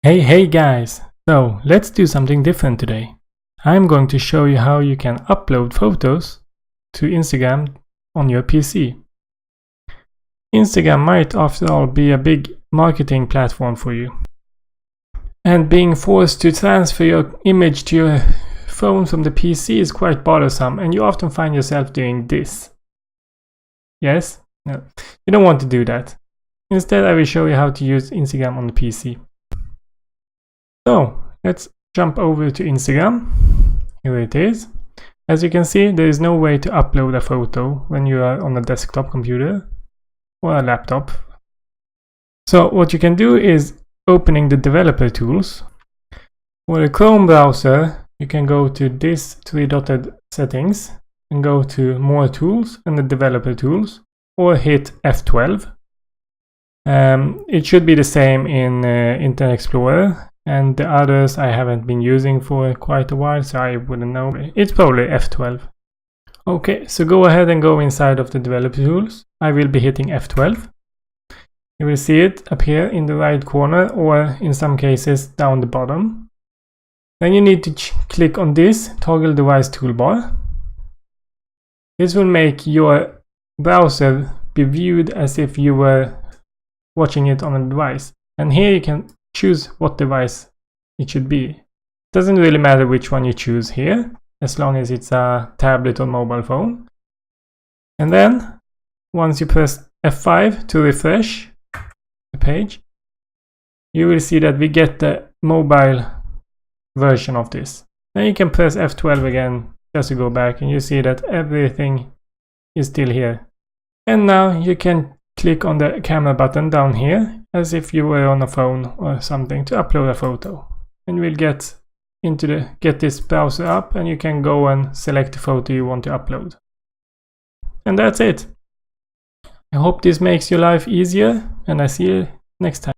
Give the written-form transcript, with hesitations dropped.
Hey guys! So let's do something different today. I'm going to show you how you can upload photos to Instagram on your PC. Instagram might after all be a big marketing platform for you. And being forced to transfer your image to your phone from the PC is quite bothersome, and you often find yourself doing this. Yes? No. You don't want to do that. Instead, I will show you how to use Instagram on the PC. So let's jump over to Instagram. Here it is. As you can see, there is no way to upload a photo when you are on a desktop computer or a laptop. So what you can do is opening the developer tools. For the Chrome browser, you can go to this three-dotted settings and go to more tools and the developer tools, or hit F12. It should be the same in Internet Explorer. And the others I haven't been using for quite a while, so I wouldn't know. It's probably F12. Okay, so go ahead and go inside of the developer tools. I will be hitting F12. You will see it appear in the right corner, or in some cases down the bottom. Then you need to click on this toggle device toolbar. This will make your browser be viewed as if you were watching it on a device. And here you can choose what device it should be. It doesn't really matter which one you choose here, as long as it's a tablet or mobile phone. And then once you press F5 to refresh the page, you will see that we get the mobile version of this. Then you can press F12 again just to go back, and you see that everything is still here. And now you can click on the camera button down here as if you were on a phone or something to upload a photo, and we'll get this browser up, and you can go and select the photo you want to upload. And that's it. I hope this makes your life easier, and I see you next time.